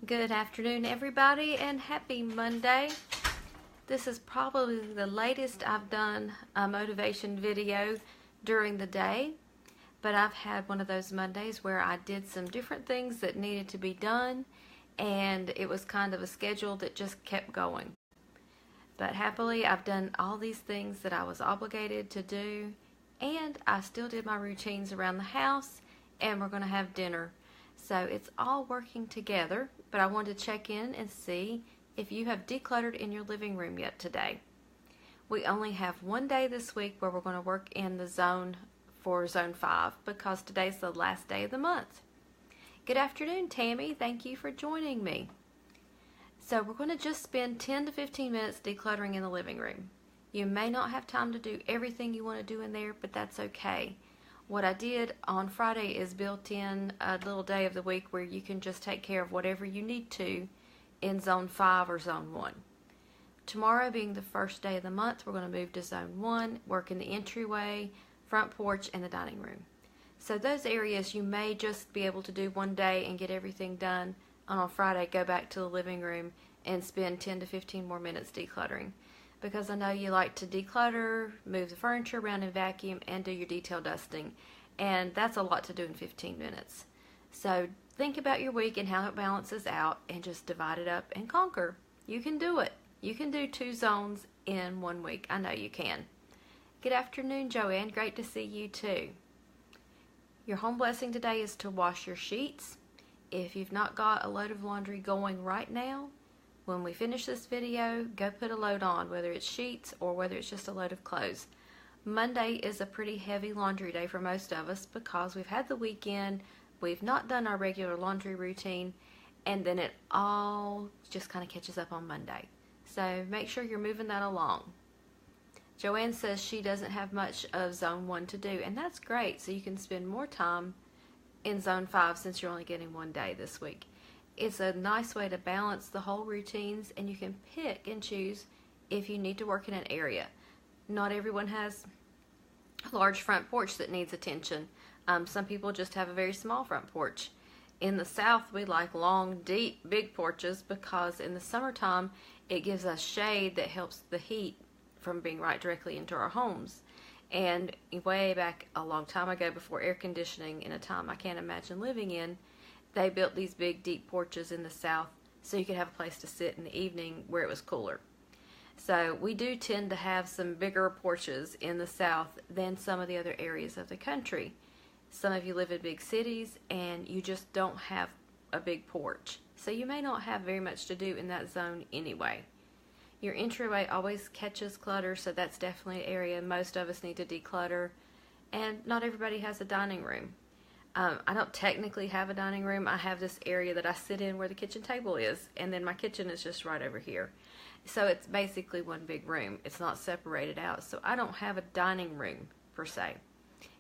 Good afternoon, everybody, and happy Monday. This is probably the latest I've done a motivation video during the day, but I've had one of those Mondays where I did some different things that needed to be done, and it was kind of a schedule that just kept going. But happily, I've done all these things that I was obligated to do, and I still did my routines around the house, and we're going to have dinner. So it's all working together, but I wanted to check in and see if you have decluttered in your living room yet today. We only have one day this week where we're going to work in the zone for zone 5 because today's the last day of the month. Good afternoon, Tammy. Thank you for joining me. So we're going to just spend 10 to 15 minutes decluttering in the living room. You may not have time to do everything you want to do in there, but that's okay. What I did on Friday is built in a little day of the week where you can just take care of whatever you need to in zone 5 or zone 1. Tomorrow being the first day of the month, we're going to move to zone 1, work in the entryway, front porch, and the dining room. So those areas you may just be able to do one day and get everything done, and on Friday go back to the living room and spend 10 to 15 more minutes decluttering. Because I know you like to declutter, move the furniture around and vacuum, and do your detail dusting. And that's a lot to do in 15 minutes. So think about your week and how it balances out and just divide it up and conquer. You can do it. You can do 2 zones in 1 week. I know you can. Good afternoon, Joanne. Great to see you too. Your home blessing today is to wash your sheets. If you've not got a load of laundry going right now, when we finish this video, go put a load on, whether it's sheets or whether it's just a load of clothes. Monday is a pretty heavy laundry day for most of us because we've had the weekend, we've not done our regular laundry routine, and then it all just kind of catches up on Monday. So make sure you're moving that along. Joanne says she doesn't have much of zone 1 to do, and that's great, so you can spend more time in zone 5 since you're only getting 1 day this week. It's a nice way to balance the whole routines, and you can pick and choose if you need to work in an area. Not everyone has a large front porch that needs attention. Some people just have a very small front porch. In the South, we like long, deep, big porches because in the summertime, it gives us shade that helps the heat from being right directly into our homes. And way back a long time ago, before air conditioning, in a time I can't imagine living in, they built these big deep porches in the South so you could have a place to sit in the evening where it was cooler. So we do tend to have some bigger porches in the South than some of the other areas of the country. Some of you live in big cities and you just don't have a big porch. So you may not have very much to do in that zone anyway. Your entryway always catches clutter, so that's definitely an area most of us need to declutter. And not everybody has a dining room. I don't technically have a dining room. I have this area that I sit in where the kitchen table is, and then my kitchen is just right over here. So it's basically one big room. It's not separated out, so I don't have a dining room per se.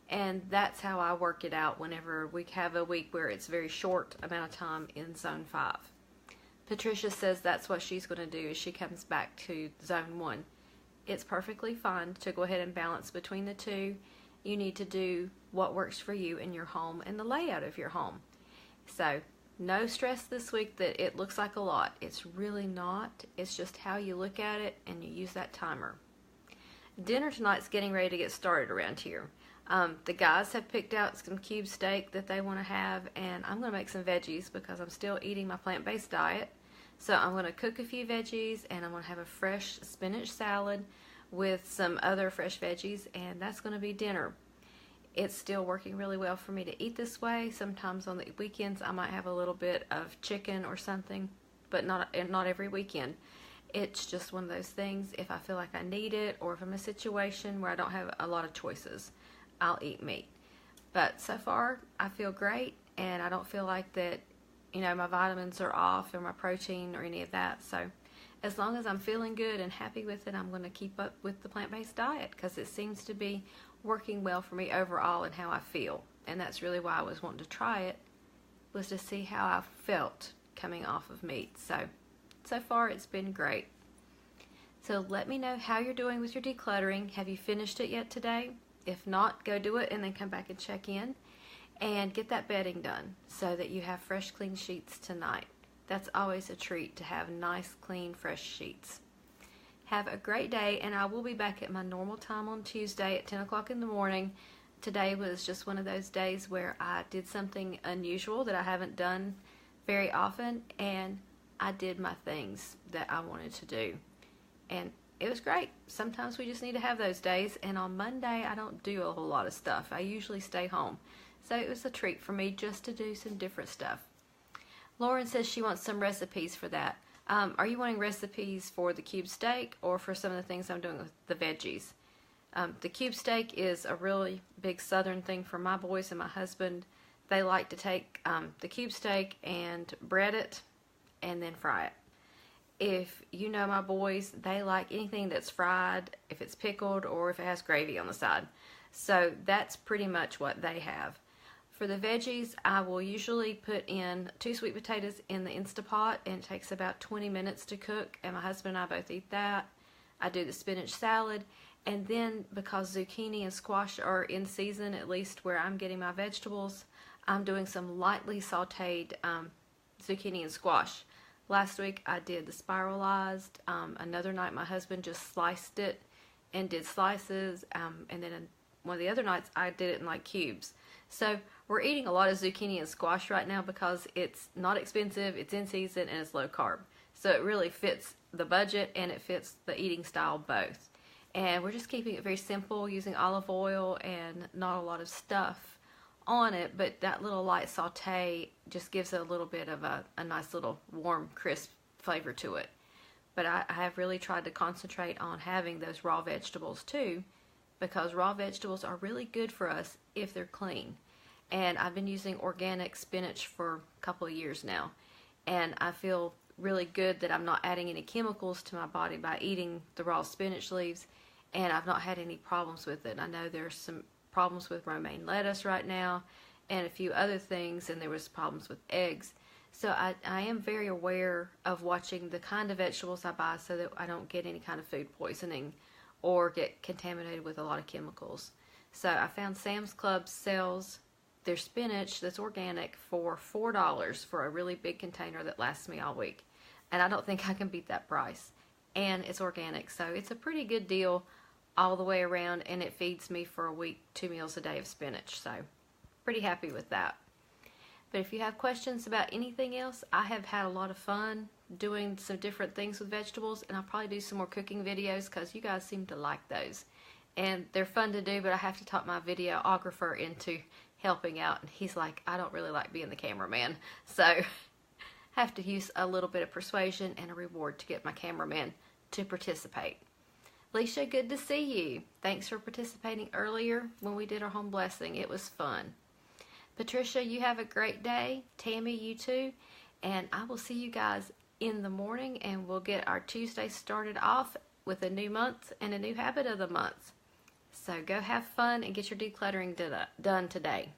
And that's how I work it out whenever we have a week where it's very short amount of time in zone 5. Patricia says that's what she's going to do as she comes back to zone 1. It's perfectly fine to go ahead and balance between the two. You need to do what works for you in your home and the layout of your home. So no stress this week that it looks like a lot. It's really not. It's just how you look at it and you use that timer. Dinner tonight's getting ready to get started around here. The guys have picked out some cube steak that they want to have, and I'm going to make some veggies because I'm still eating my plant-based diet. So I'm going to cook a few veggies, and I'm going to have a fresh spinach salad with some other fresh veggies, and that's going to be dinner. It's still working really well for me to eat this way. Sometimes on the weekends I might have a little bit of chicken or something, but not every weekend. It's just one of those things. If I feel like I need it, or if I'm in a situation where I don't have a lot of choices, I'll eat meat. But so far I feel great, and I don't feel like that, my vitamins are off or my protein or any of that. So as long as I'm feeling good and happy with it, I'm going to keep up with the plant-based diet because it seems to be working well for me overall and how I feel. And that's really why I was wanting to try it, was to see how I felt coming off of meat. So far it's been great. So let me know how you're doing with your decluttering. Have you finished it yet today? If not, go do it and then come back and check in. And get that bedding done so that you have fresh, clean sheets tonight. That's always a treat to have nice, clean, fresh sheets. Have a great day, and I will be back at my normal time on Tuesday at 10 o'clock in the morning. Today was just one of those days where I did something unusual that I haven't done very often, and I did my things that I wanted to do. And it was great. Sometimes we just need to have those days, and on Monday I don't do a whole lot of stuff. I usually stay home. So it was a treat for me just to do some different stuff. Lauren says she wants some recipes for that. Are you wanting recipes for the cube steak or for some of the things I'm doing with the veggies? The cube steak is a really big southern thing for my boys and my husband. They like to take the cube steak and bread it and then fry it. If you know my boys, they like anything that's fried, if it's pickled or if it has gravy on the side. So that's pretty much what they have. For the veggies, I will usually put in 2 sweet potatoes in the Instapot, and it takes about 20 minutes to cook, and my husband and I both eat that. I do the spinach salad, and then because zucchini and squash are in season, at least where I'm getting my vegetables, I'm doing some lightly sauteed zucchini and squash. Last week I did the spiralized. Another night my husband just sliced it and did slices, and then one of the other nights I did it in like cubes. So we're eating a lot of zucchini and squash right now because it's not expensive, it's in season, and it's low carb. So it really fits the budget and it fits the eating style both. And we're just keeping it very simple, using olive oil and not a lot of stuff on it, but that little light saute just gives it a little bit of a nice little warm, crisp flavor to it. But I have really tried to concentrate on having those raw vegetables too, because raw vegetables are really good for us if they're clean. And I've been using organic spinach for a couple of years now, and I feel really good that I'm not adding any chemicals to my body by eating the raw spinach leaves, and I've not had any problems with it. I know there's some problems with romaine lettuce right now and a few other things, and there was problems with eggs. So I am very aware of watching the kind of vegetables I buy so that I don't get any kind of food poisoning or get contaminated with a lot of chemicals. So I found Sam's Club sells their spinach that's organic for $4 for a really big container that lasts me all week. And I don't think I can beat that price. And it's organic, so it's a pretty good deal all the way around, and it feeds me for a week 2 meals a day of spinach. So pretty happy with that. But if you have questions about anything else, I have had a lot of fun doing some different things with vegetables, and I'll probably do some more cooking videos because you guys seem to like those. And they're fun to do, but I have to talk my videographer into helping out, and he's like, I don't really like being the cameraman. So have to use a little bit of persuasion and a reward to get my cameraman to participate. Alicia, good to see you. Thanks for participating earlier when we did our home blessing. It was fun. Patricia, you have a great day. Tammy, you too. And I will see you guys in the morning, and we'll get our Tuesday started off with a new month and a new habit of the month. So go have fun and get your decluttering done today.